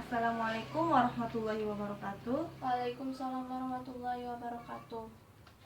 Assalamualaikum warahmatullahi wabarakatuh. Waalaikumsalam warahmatullahi wabarakatuh.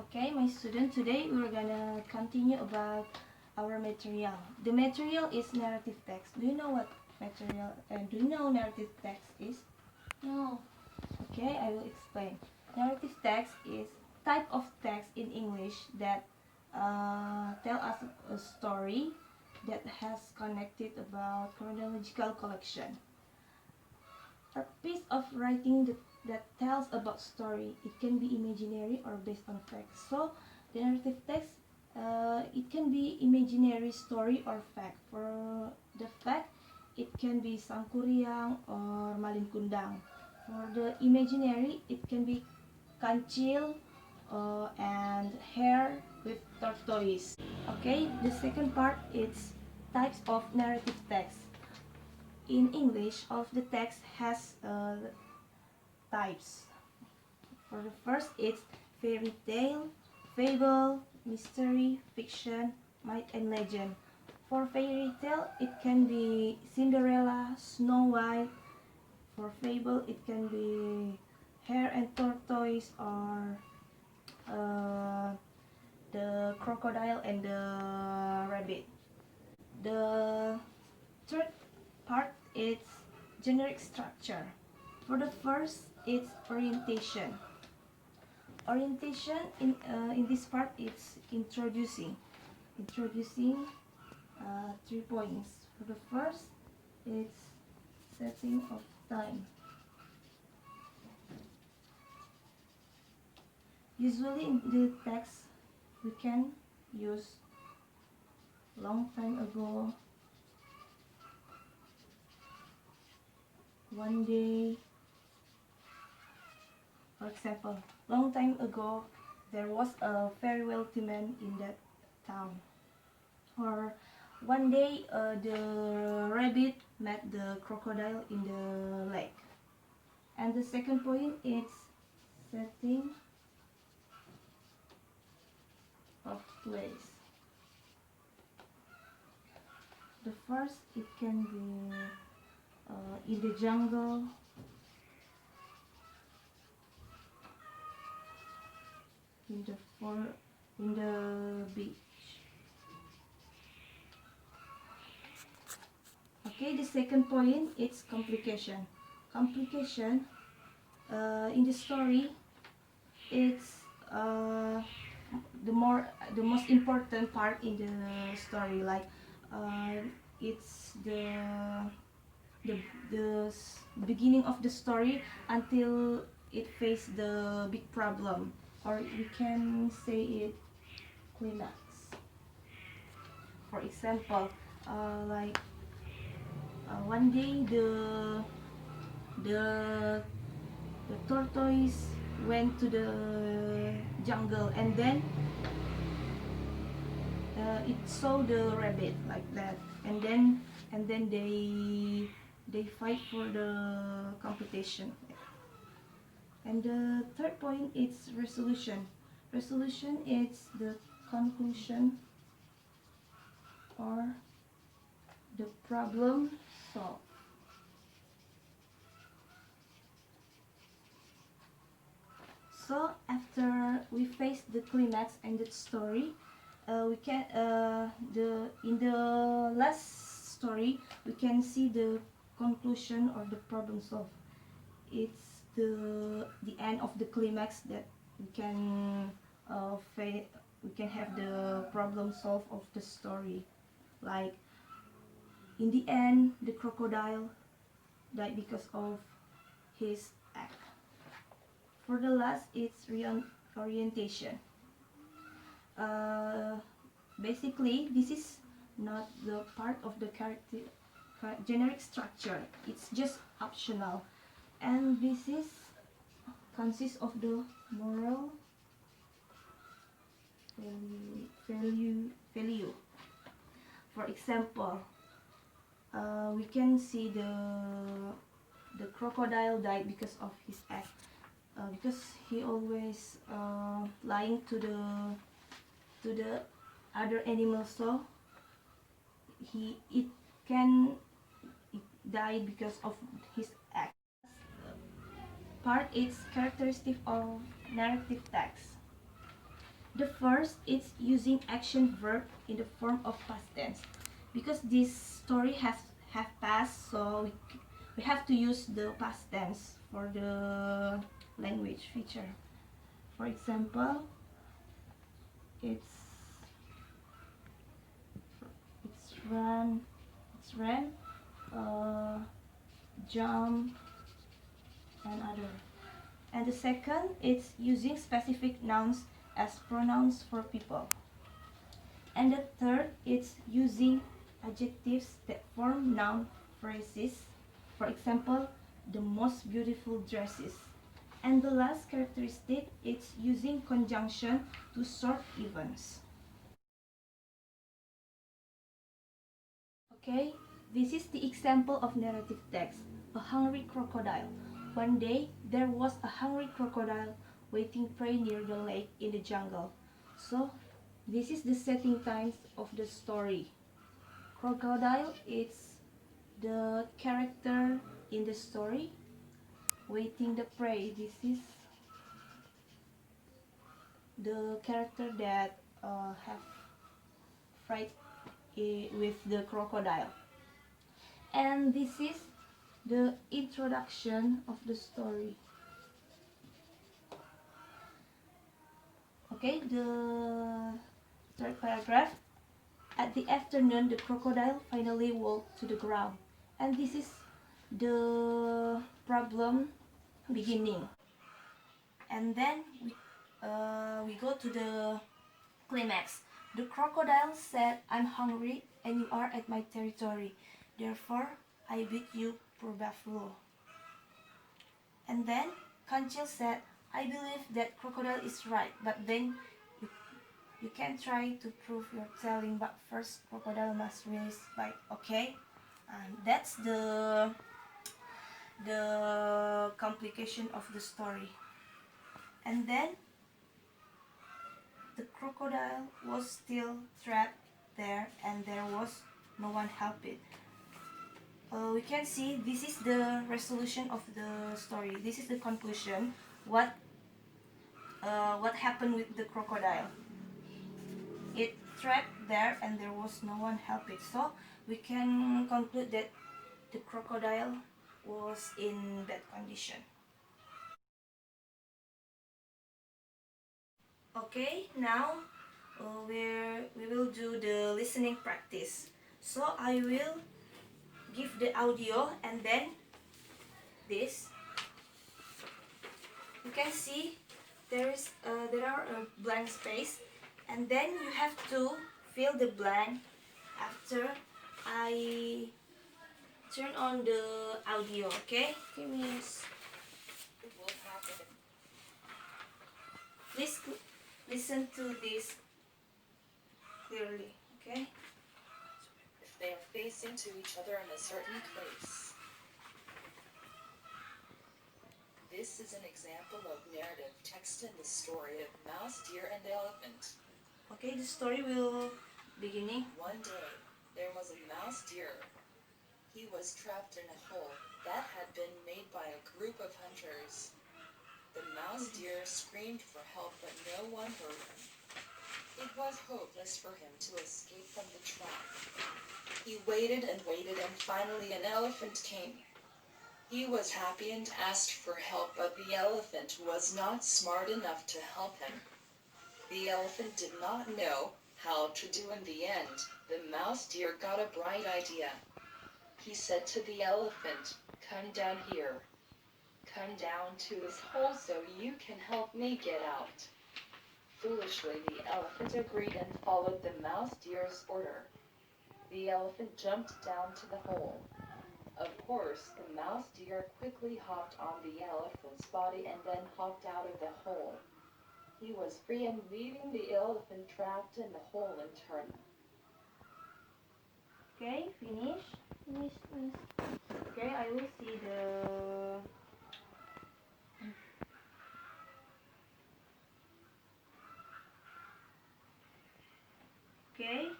Okay, my student, today we're gonna continue about our material. The material is narrative text. Do you know what material? Do you know narrative text is? No. Okay, I will explain. Narrative text is type of text in English that tell us a story that has connected about chronological collection. A piece of writing that tells about story. It can be imaginary or based on facts. So the narrative text, it can be imaginary story or fact. For the fact, it can be Sangkuriang or Malin Kundang. For the imaginary, it can be Kancil and Hare with tortoise. Okay, the second part is types of narrative text. In English, all of the text has types. For the first, it's fairy tale, fable, mystery, fiction, myth, and legend. For fairy tale, it can be Cinderella, Snow White. For fable, it can be Hare and Tortoise, or the crocodile and the rabbit. The third part is generic structure. For the first, it's orientation. Orientation in this part, it's introducing 3 points. For the first, it's setting of time. Usually in the text, we can use long time ago, one day. For example, long time ago, there was a very wealthy man in that town. Or one day, the rabbit met the crocodile in the lake. And the second point is setting of place. The first, it can be in the jungle, in the beach. Okay, the second point, it's complication. Complication in the story, it's the most important part in the story. Like it's the beginning of the story until it faces the big problem, or we can say it climax. For example, like one day the tortoise went to the jungle, and then it saw the rabbit like that, and then they fight for the competition. And the third point is resolution. Resolution is the conclusion or the problem solved. So after we face the climax and the story, we can in the last story we can see the conclusion or the problem solved. It's the end of the climax that we can have the problem solved of the story. Like in the end, the crocodile died because of his act. For the last, it's orientation. Basically, this is not the part of the generic structure. It's just optional, and this is consists of the moral value. For example, we can see the crocodile died because of his act, because he always lying to the other animals, so it died because of his act. part is characteristic of narrative text. The first is using action verb in the form of past tense. Because this story have passed, so we have to use the past tense for the language feature. For example, it's run, jump, and other. And the second is using specific nouns as pronouns for people. And the third is using adjectives that form noun phrases. For example, the most beautiful dresses. And the last characteristic is using conjunction to sort events. Okay, this is the example of narrative text, a hungry crocodile. One day, there was a hungry crocodile waiting prey near the lake in the jungle. So, this is the setting times of the story. Crocodile is the character in the story. Waiting the prey, this is the character that have fight with the crocodile. And this is the introduction of the story. Okay, the third paragraph. At the afternoon, the crocodile finally walked to the ground. And this is the problem beginning. And then we go to the climax. The crocodile said, "I'm hungry and you are at my territory. Therefore, I beat you, poor buffalo." And then Kancil said, "I believe that crocodile is right, but then you can try to prove your telling, but first crocodile must release bite." Okay, and that's the complication of the story. And then the crocodile was still trapped there, and there was no one help it. We can see this is the resolution of the story. This is the conclusion. What happened with the crocodile? It trapped there, and there was no one help it. So we can conclude that the crocodile was in bad condition. Okay, now we will do the listening practice. So I will give the audio, and then this. You can see there are a blank space, and then you have to fill the blank after I turn on the audio. Okay, Miss. please listen to this clearly. Okay. If they are facing to each other in a certain place. This is an example of narrative text in the story of Mouse, Deer, and Elephant. Okay, the story will beginning. One day, there was a mouse deer. He was trapped in a hole that had been made by a group of hunters. The mouse deer screamed for help, but no one heard him. It was hopeless for him to escape from the trap. He waited and waited, and finally an elephant came. He was happy and asked for help, but the elephant was not smart enough to help him. The elephant did not know how to do in the end. The mouse deer got a bright idea. He said to the elephant, "Come down here. Come down to this hole so you can help me get out." Foolishly, the elephant agreed and followed the mouse deer's order. The elephant jumped down to the hole. Of course, the mouse deer quickly hopped on the elephant's body and then hopped out of the hole. He was free and leaving the elephant trapped in the hole in turn. Okay, finish. Miss. Okay, I will see the okay.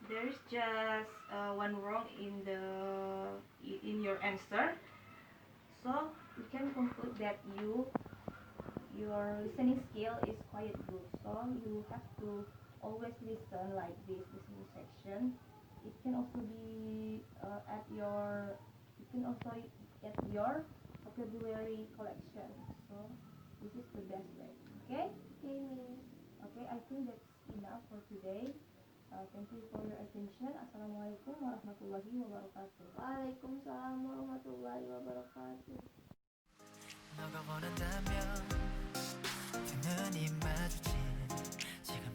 There's just one wrong in your answer. So we can conclude that your listening skill is quite good. So you have to always listen like this listening section. It can also be at your it can also at your vocabulary collection. So this is the best way. Okay? Okay, Miss. Okay, I think that's enough for today. Thank you for your attention. Assalamualaikum warahmatullahi wabarakatuh. Waalaikumsalam warahmatullahi wabarakatuh. 너가 원한다면 두 눈이 마주친 지금